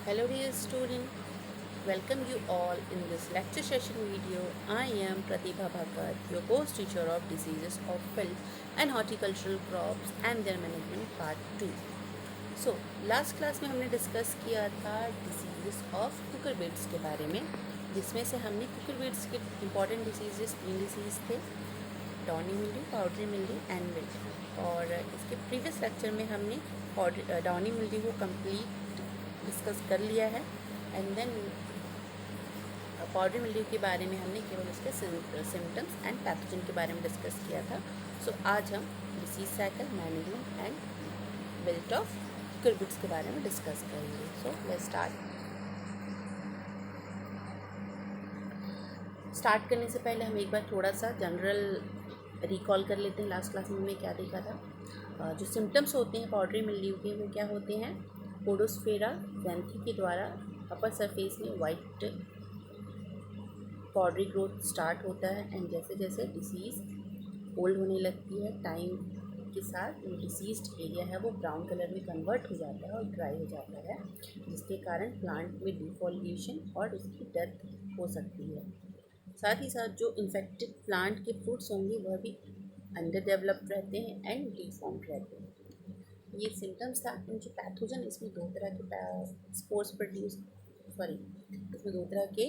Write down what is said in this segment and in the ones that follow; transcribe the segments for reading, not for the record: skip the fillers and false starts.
Hello dear student, welcome you all in this lecture session video. I am Pratibha Bhagat, your course teacher of diseases of field and horticultural crops and their management part 2. So last class में हमने discuss किया था diseases of cucurbits के बारे में, जिसमें से हमने कुकरबिड्स के इम्पॉर्टेंट डिसीजेस 3 डिसीज़ थे, Donny mildew, powdery mildew and wilt. और इसके प्रीवियस लेक्चर में हमने डॉनी मिल्ड्यू को कंप्लीट डिस्कस कर लिया है एंड देन पाउडरी मिल्ड्यू के बारे में हमने केवल उसके सिम्टम्स एंड पैथोजन के बारे में डिस्कस किया था। सो आज हम disease cycle, management and built of cucurbits के बारे में डिस्कस करेंगे। सो लेट्स स्टार्ट करने से पहले हम एक बार थोड़ा सा जनरल रिकॉल कर लेते हैं। लास्ट क्लास में हमने क्या देखा था। जो सिम्टम्स होते हैं पाउडरी मिल्ड्यू के वो क्या होते हैं। पोडोस्फेरा ज़ैंथी के द्वारा अपर सरफेस में वाइट पाउडरी ग्रोथ स्टार्ट होता है एंड जैसे जैसे डिसीज़ ओल्ड होने लगती है टाइम के साथ जो डिसीज्ड एरिया है वो ब्राउन कलर में कन्वर्ट हो जाता है और ड्राई हो जाता है, जिसके कारण प्लांट में डिफॉलिएशन और उसकी डेथ हो सकती है। साथ ही साथ जो इन्फेक्टेड प्लांट के फ्रूट्स होंगे वह भी अंडर डेवलप्ड रहते हैं एंड डिफॉर्म्ड रहते हैं। ये सिम्टम्स था। इन जो पैथोजन, इसमें दो तरह के स्पोर्स प्रोड्यूस इसमें दो तरह के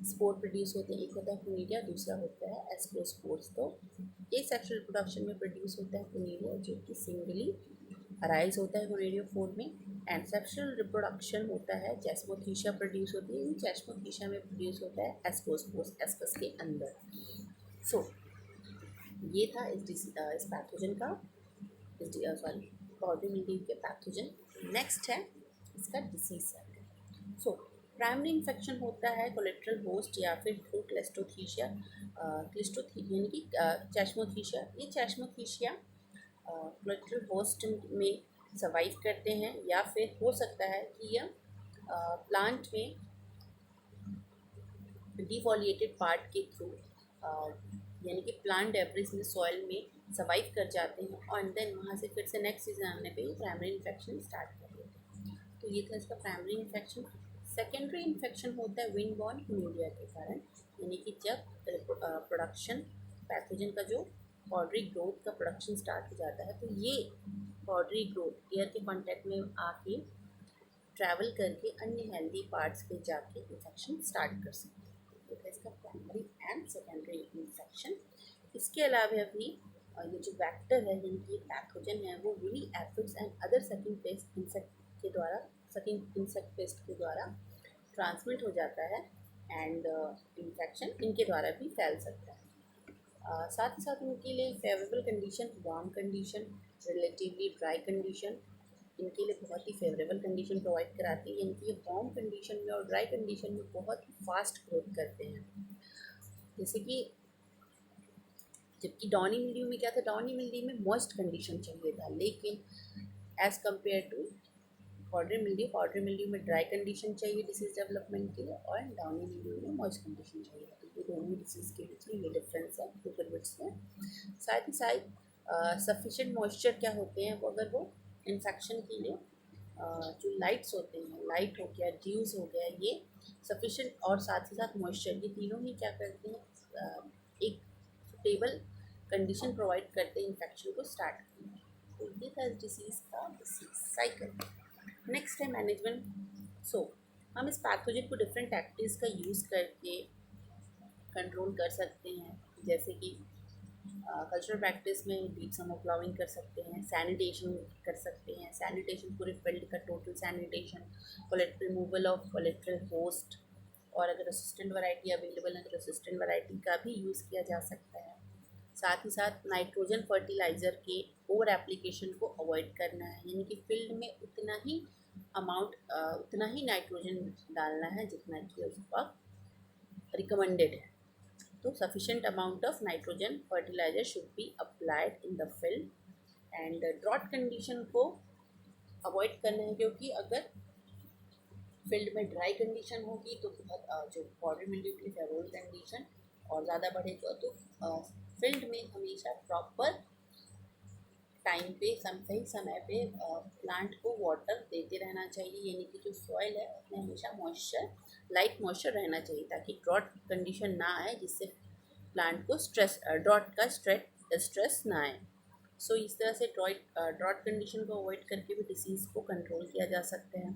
स्पोर प्रोड्यूस होते हैं। एक होता है क्लोनीडिया, दूसरा होता है एस्क्रोस्पोर्स। तो ये सेक्सुअल रिप्रोडक्शन में प्रोड्यूस होता है क्लोनीडिया, जो कि सिंगली अराइज होता है क्लोनीडियोफोर में। एंड सेक्सुअल रिप्रोडक्शन होता है चेस्मोथीशिया प्रोड्यूस होती है। इन चेस्मोथीशिया में प्रोड्यूस होता है एस्क्रोस्पोर्स एस्कस के अंदर। सो ये था इस पैथोजन का, पाउडरी मिल्ड्यू के पैथोजन। नेक्स्ट है इसका disease cycle. So primary infection होता है कोलेट्रल होस्ट या फिर थ्रू क्लेस्टोथीशिया, यानी कि चेस्मोथीशिया। ये चेस्मोथीशिया कोलेट्रल होस्ट में सर्वाइव करते हैं या फिर हो सकता है कि यह प्लांट में डिफोलिएटेड पार्ट के थ्रू, यानी कि प्लांट डेब्रिस में सॉइल में सर्वाइव कर जाते हैं और देन वहाँ से फिर से नेक्स्ट सीजन आने पे प्राइमरी इन्फेक्शन स्टार्ट कर देते हैं। तो ये था इसका प्राइमरी इन्फेक्शन। सेकेंडरी इन्फेक्शन होता है विंड बॉर्न न्यूमोनिया के कारण, यानी कि जब प्रोडक्शन पैथोजन का जो पाउडरी ग्रोथ का प्रोडक्शन स्टार्ट हो जाता है, तो ये पाउडरी ग्रोथ एयर के कॉन्टैक्ट में आके ट्रैवल करके अन्य हेल्दी पार्ट्स पे जाके इन्फेक्शन स्टार्ट कर सकते हैं। तो इसका प्राइमरी एंड सेकेंडरी इन्फेक्शन। इसके अलावा भी ये जो वेक्टर है, जिनकी पैथोजन है, वो woolly aphids and other sucking paste insect के द्वारा, सकिंग इंसेक्ट पेस्ट के द्वारा ट्रांसमिट हो जाता है एंड इन्फेक्शन इनके द्वारा भी फैल सकता है। साथ ही साथ उनके लिए favourable condition, warm condition, relatively dry condition इनके लिए बहुत ही फेवरेबल कंडीशन प्रोवाइड कराती है। इनकी वार्म कंडीशन में और ड्राई कंडीशन में बहुत ही फास्ट ग्रोथ करते हैं। जैसे कि जबकि डॉनी मिल्ड्यू में क्या था, डॉनी मिल्ड्यू में मॉइस्ट कंडीशन चाहिए था, लेकिन as compare to powdery mildew में ड्राई कंडीशन चाहिए डिसीज डेवलपमेंट के लिए और डॉनी मिल्ड्यू में मॉइस्ट कंडीशन चाहिए। तो ये दोनों डिसीज़ के बीच में ये डिफरेंस है कुकरबिड्स में। साथ ही साथ सफिशेंट मॉइस्चर क्या होते हैं, वो अगर वो इन्फेक्शन के लिए जो लाइट्स होते हैं, लाइट हो गया, ड्यूज हो गया, ये सफिशेंट और साथ ही साथ मॉइस्चर, ये तीनों ही क्या करते हैं, एक सुटेबल कंडीशन प्रोवाइड करते हैं इन्फेक्शन को स्टार्ट करने में। तो ये था इस डिसीज़ का डिसीज साइकिल। नेक्स्ट है मैनेजमेंट। सो हम इस पैथोजन को डिफरेंट टैक्टिक्स का यूज़ करके कंट्रोल कर सकते हैं, जैसे कि कल्चरल प्रैक्टिस में डीप समर प्लाविंग कर सकते हैं, सैनिटेशन कर सकते हैं, सैनिटेशन पूरे फील्ड का total sanitation, removal of collateral host, और अगर असिस्टेंट वैरायटी अवेलेबल है तो असिस्टेंट वैरायटी का भी यूज़ किया जा सकता है। साथ ही साथ नाइट्रोजन फर्टिलाइज़र के ओवर एप्लीकेशन को अवॉइड करना है, यानी कि फील्ड में उतना ही नाइट्रोजन डालना है जितना कि उसका रिकमेंडेड है। तो sufficient amount of nitrogen fertilizer should be applied in the field and drought condition को अवॉइड करना है, क्योंकि अगर फील्ड में ड्राई कंडीशन होगी तो बहुत जो पाउडरी मिल्ड्यू के लिए फेवरेबल कंडीशन और ज़्यादा बढ़ेगा, तो फील्ड में हमेशा प्रॉपर टाइम पे सही समय पे प्लांट को वाटर देते रहना चाहिए, यानी कि जो सॉइल है उसमें हमेशा मॉइस्चर, लाइट मॉइस्चर रहना चाहिए ताकि ड्रॉट कंडीशन ना आए, जिससे प्लांट को ड्रॉट का स्ट्रेस ना आए। सो इस तरह से ड्रॉट कंडीशन को अवॉइड करके भी डिसीज़ को कंट्रोल किया जा सकता है,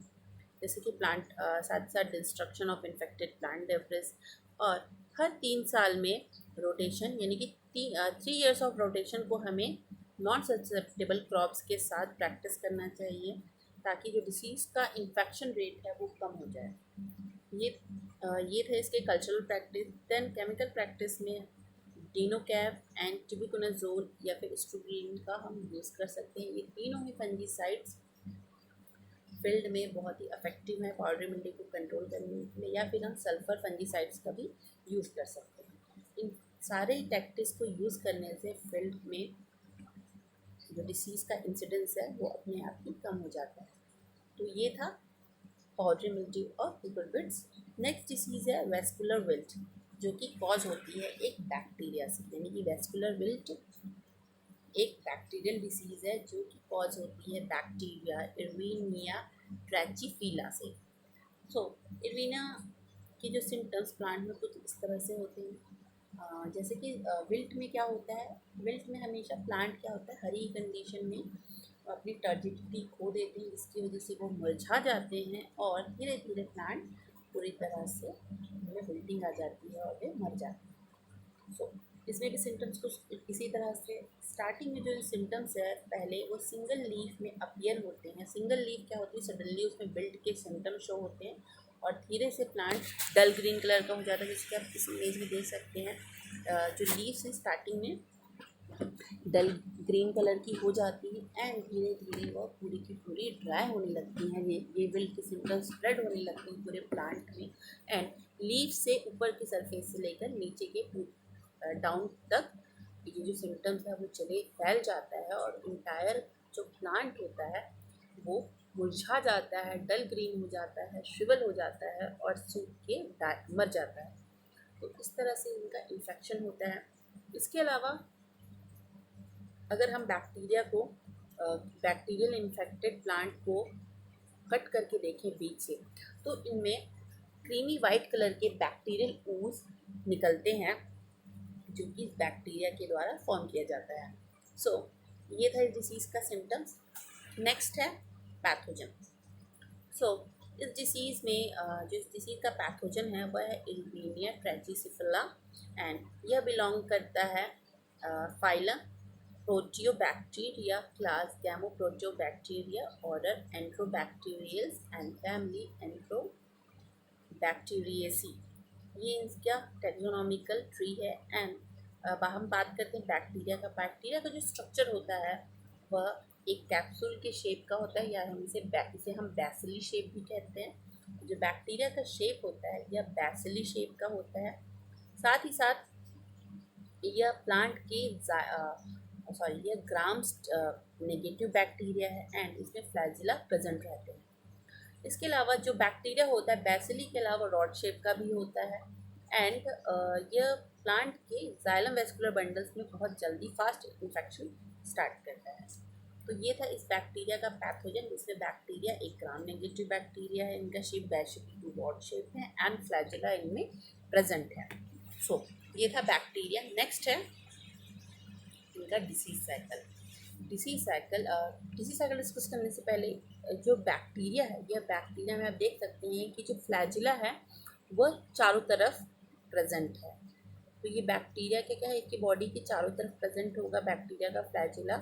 जैसे कि प्लांट साथ साथ destruction of infected plant debris. और हर 3 साल में रोटेशन, यानी कि 3 years ऑफ रोटेशन को हमें नॉन ससेप्टेबल क्रॉप्स के साथ प्रैक्टिस करना चाहिए, ताकि जो डिसीज़ का इन्फेक्शन रेट है वो कम हो जाए। ये थे इसके cultural practice. Then chemical practice में डिनोकैप एंड टिबिकोनाजोल या फिर स्ट्रोबिन का हम यूज़ कर सकते हैं। ये तीनों ही फंजीसाइड्स फील्ड में बहुत ही इफेक्टिव है पाउडरी मिल्ड्यू को कंट्रोल करने के लिए, या फिर हम सल्फर फंजीसाइड्स का भी यूज़ कर सकते हैं। इन सारे टैक्टिक्स को यूज़ करने से फील्ड में जो डिसीज़ का इंसिडेंस है वो अपने आप ही कम हो जाता है। तो ये था पाउडरी मिल्ड्यू और कुकुरबिट्स। नेक्स्ट डिसीज़ है वेस्कुलर विल्ट, जो कि कॉज होती है एक बैक्टीरिया से, यानी कि वेस्कुलर विल्ट एक बैक्टीरियल डिसीज़ है जो कि कॉज होती है बैक्टीरिया इर्विनिया ट्रैचिफिला से। सो इर्विना के जो सिम्टम्स प्लांट में कुछ इस तरह से होते हैं। जैसे कि विल्ट में क्या होता है, विल्ट में हमेशा प्लांट क्या होता है, हरी कंडीशन में अपनी टर्जिडिटी खो देते हैं, जिसकी वजह से वो मुरझा जाते हैं और धीरे धीरे प्लांट पूरी तरह से उनमें विल्टिंग आ जाती है और वे मर जाते हैं। सो इसमें भी सिम्टम्स कुछ इसी तरह से। स्टार्टिंग में जो सिम्टम्स है पहले वो सिंगल लीफ में अपीयर होते हैं। सिंगल लीफ क्या होती है, सडनली उसमें विल्ट के सिम्टम्स शो होते हैं और धीरे से प्लांट डल ग्रीन कलर का हो जाता है, जिसके आप इस इमेज में देख सकते हैं। जो लीव्स हैं स्टार्टिंग में डल ग्रीन कलर की हो जाती है एंड धीरे धीरे वह पूरी की पूरी ड्राई होने लगती हैं। ये विल्ट के सिम्टम्स स्प्रेड होने लगते हैं पूरे प्लांट में एंड लीफ से ऊपर की सरफेस से लेकर नीचे के डाउन तक ये जो सिम्टम्स है वो चले फैल जाता है और इंटायर जो प्लांट होता है वो मुरझा जाता है, डल ग्रीन हो जाता है, श्रिवल हो जाता है और सूख के मर जाता है। तो इस तरह से इनका इन्फेक्शन होता है। इसके अलावा अगर हम बैक्टीरियल इन्फेक्टेड प्लांट को कट करके देखें बीच से, तो इनमें क्रीमी वाइट कलर के बैक्टीरियल ooze निकलते हैं, जो कि इस बैक्टीरिया के द्वारा फॉर्म किया जाता है। सो ये था इस डिसीज़ का सिम्टम्स। नेक्स्ट है पैथोजन। सो इस डिसीज़ में जो इस डिसीज़ का पैथोजन है वह है इल्वीनिया ट्रैचिसिफिला एंड यह बिलोंग करता है phylum proteobacteria, class gammaproteobacteria, order enterobacterales and family enterobacteriaceae. ये इसका टैक्सोनॉमिकल ट्री है। एंड अब हम बात करते हैं बैक्टीरिया का। बैक्टीरिया का जो स्ट्रक्चर होता है वह एक कैप्सूल के शेप का होता है, या इसे हम बैसिली शेप भी कहते हैं। जो बैक्टीरिया का शेप होता है यह बैसिली शेप का होता है। साथ ही साथ यह प्लांट की यह ग्राम नेगेटिव बैक्टीरिया है एंड इसमें फ्लैजिला प्रेजेंट रहते हैं। इसके अलावा जो बैक्टीरिया होता है बैसिली के अलावा रॉड शेप का भी होता है एंड यह प्लांट के जाइलम वेस्कुलर बंडल्स में बहुत जल्दी फास्ट इन्फेक्शन स्टार्ट करता है। तो ये था इस बैक्टीरिया का पैथोजन, जिसमें बैक्टीरिया एक ग्राम नेगेटिव बैक्टीरिया है, इनका शेप बैसिली रॉड शेप है एंड फ्लैजिला इनमें प्रेजेंट है। सो ये था बैक्टीरिया। नेक्स्ट है इनका disease cycle. Disease cycle discuss करने से पहले जो बैक्टीरिया है, यह बैक्टीरिया में आप देख सकते हैं कि जो फ्लैजिला है वह चारों तरफ प्रेजेंट है। तो ये बैक्टीरिया क्या है, इसकी बॉडी के चारों तरफ प्रेजेंट होगा बैक्टीरिया का फ्लैजिला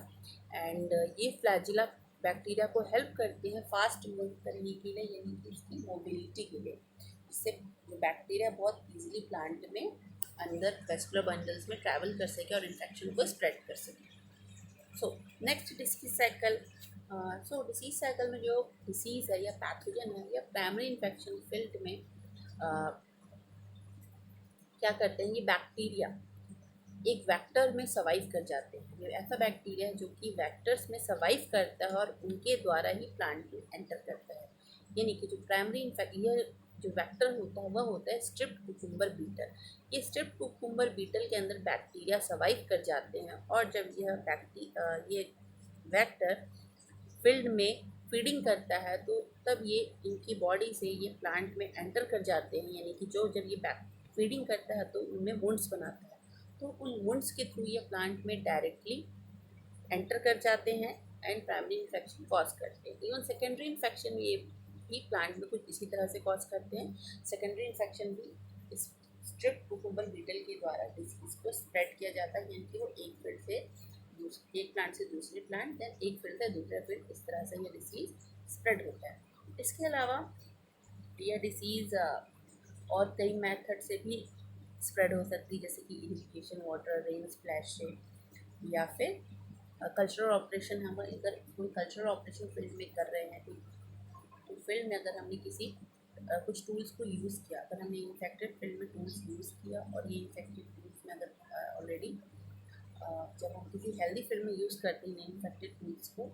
एंड ये फ्लैजिला बैक्टीरिया को हेल्प करते हैं फास्ट मूव करने के लिए, यानी कि इसकी मोबिलिटी के लिए, जिससे बैक्टीरिया बहुत ईजिली प्लांट में अंदर वेस्कुलर बंडल्स में ट्रैवल कर सके और इन्फेक्शन को स्प्रेड कर सके। So next disease cycle. Disease cycle में जो डिसीज़ है या पैथोजन है या प्राइमरी इन्फेक्शन फील्ड में क्या करते हैं, ये बैक्टीरिया एक वेक्टर में सर्वाइव कर जाते हैं। ये ऐसा बैक्टीरिया है जो कि वेक्टर्स में सर्वाइव करता है और उनके द्वारा ही प्लांट में एंटर करता है। यानी कि जो प्राइमरी इन्फेक्शन जो वेक्टर होता है वह होता है स्ट्रिप्ड कुकुम्बर बीटल। ये स्ट्रिप्ड कुकुम्बर बीटल के अंदर बैक्टीरिया सर्वाइव कर जाते हैं और जब ये वेक्टर फील्ड में फीडिंग करता है तो तब ये इनकी बॉडी से ये प्लांट में एंटर कर जाते हैं, यानी कि जो जब ये फीडिंग करता है तो उनमें वुंड्स बनाता है, तो उन वुंड्स के थ्रू ये प्लांट में डायरेक्टली एंटर कर जाते हैं एंड प्राइमरी इन्फेक्शन कॉज करते हैं। इवन सेकेंडरी इन्फेक्शन ये भी प्लांट में कुछ इसी तरह से कॉज करते हैं। सेकेंडरी इन्फेक्शन भी इस स्ट्रिप कुकुम्बर बीटल के द्वारा डिसीज को स्प्रेड किया जाता है, यानी कि वो एक फील्ड से एक प्लांट से दूसरे प्लांट, देन एक फील्ड से दूसरा फील्ड, इस तरह से यह डिसीज स्प्रेड होता है। इसके अलावा यह डिसीज़ और कई मेथड से भी स्प्रेड हो सकती है, जैसे कि इरिगेशन वाटर, रेन स्प्लैश से, या फिर कल्चरल ऑपरेशन। हम अगर कोई कल्चरल ऑपरेशन फील्ड में कर रहे हैं तो फील्ड में अगर हमने किसी कुछ टूल्स को यूज़ किया, अगर हमने इन्फेक्टेड फील्ड में टूल्स यूज़ किया और ये इन्फेक्टेड टूल्स में अगर ऑलरेडी जब हम किसी हेल्दी फील्ड में यूज़ करते हैं इन्फेक्टेड टूल्स को,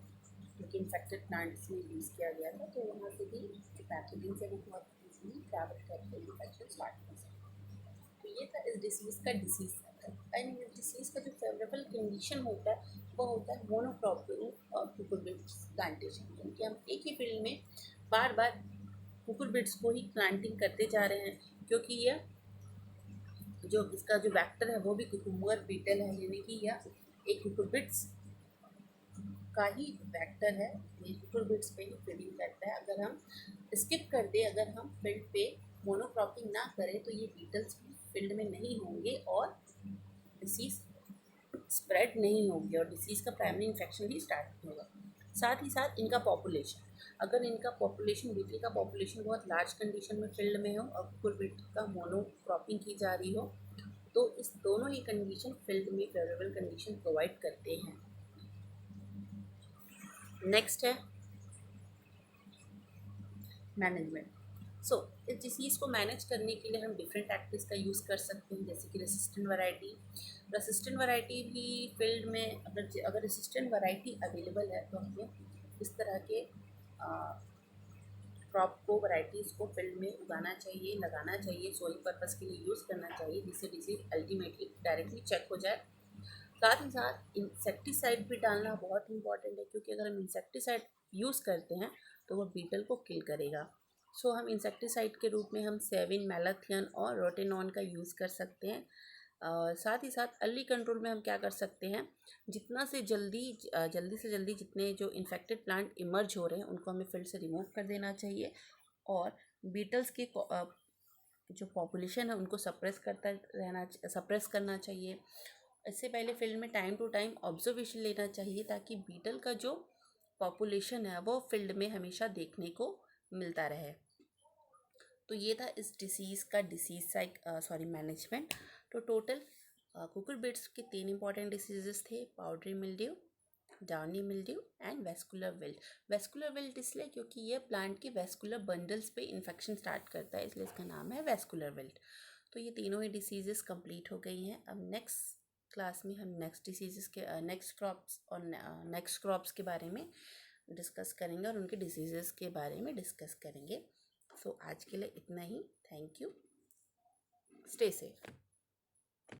क्योंकि इन्फेक्टेड प्लांट्स में यूज़ किया गया था, तो वहाँ से भी पैथोजन से वो बहुत ईजीली ट्रैवल करके इन्फेक्शन स्टार्ट कर सकते हैं। तो ये था इस डिसीज़ का डिसीज़ साइकिल। एंड इस डिसीज़ का जो फेवरेबल कंडीशन होता है वो होता है मोनोक्रॉपिंग और कुकुरबिट्स प्लांटेशन, यानी कि हम एक ही फील्ड में बार बार कुकुरबिट्स को ही प्लांटिंग करते जा रहे हैं, क्योंकि यह जो इसका जो वेक्टर है वो भी कुकुम्बर बीटल है, यानी कि यह एक कुकुरबिट्स का ही वेक्टर है, ये कुकुरबिट्स पे ही फीडिंग करता है। अगर हम स्किप कर दें, अगर हम फील्ड पे मोनोक्रॉपिंग ना करें तो ये बीटल्स भी फील्ड में नहीं होंगे और डिसीज़ स्प्रेड नहीं होगी और डिसीज़ का प्राइमरी इन्फेक्शन भी स्टार्ट नहीं होगा। साथ ही साथ इनका पॉपुलेशन, अगर इनका पॉपुलेशन बीटल का पॉपुलेशन बहुत लार्ज कंडीशन में फील्ड में हो और कुकुरबिट का मोनोक्रॉपिंग की जा रही हो, तो इस दोनों ही कंडीशन फील्ड में फेवरेबल कंडीशन प्रोवाइड करते हैं। नेक्स्ट है मैनेजमेंट। सो इस डिसीज़ को मैनेज करने के लिए हम डिफरेंट टैक्टिक्स का यूज़ कर सकते हैं, जैसे कि रेसिस्टेंट वैरायटी। रेसिस्टेंट वैरायटी भी फील्ड में अगर रेसिस्टेंट वैरायटी अवेलेबल है तो हमें इस तरह के क्रॉप को, वैराइटीज़ को फील्ड में उगाना चाहिए, लगाना चाहिए, सोइंग पर्पज़ के लिए यूज़ करना चाहिए, जिससे डिसीज अल्टीमेटली डायरेक्टली चेक हो जाए। साथ ही साथ इंसेक्टिसाइड भी डालना बहुत इंपॉर्टेंट है, क्योंकि अगर हम इंसेक्टिसाइड यूज़ करते हैं तो वह बीटल को किल करेगा। सो हम इंसेक्टिसाइड के रूप में हम सेविन, मैलाथियन और रोटेनॉन का यूज़ कर सकते हैं। साथ ही साथ अर्ली कंट्रोल में हम क्या कर सकते हैं, जितना से जल्दी से जल्दी जितने जो इन्फेक्टेड प्लांट इमर्ज हो रहे हैं उनको हमें फील्ड से रिमूव कर देना चाहिए और बीटल्स के जो पॉपुलेशन है उनको सप्रेस करना चाहिए। इससे पहले फील्ड में टाइम टू टाइम ऑब्जर्वेशन लेना चाहिए, ताकि बीटल का जो पॉपुलेशन है वो फील्ड में हमेशा देखने को मिलता रहे। तो ये था इस डिसीज़ का मैनेजमेंट। तो टोटल कुकुरबिट्स के 3 इंपॉर्टेंट डिसीजेस थे, powdery mildew, downy mildew and vascular wilt. Vascular wilt इसलिए क्योंकि ये प्लांट के वेस्कुलर बंडल्स पे इन्फेक्शन स्टार्ट करता है, इसलिए इसका नाम है वेस्कुलर विल्ट। तो ये तीनों ही डिसीजेस कंप्लीट हो गई हैं। अब नेक्स्ट क्लास में हम नेक्स्ट डिसीजेस के नेक्स्ट क्रॉप्स के बारे में डिस्कस करेंगे और उनके डिसीजेस के बारे में डिस्कस करेंगे। सो आज के लिए इतना ही। Thank you. Stay safe.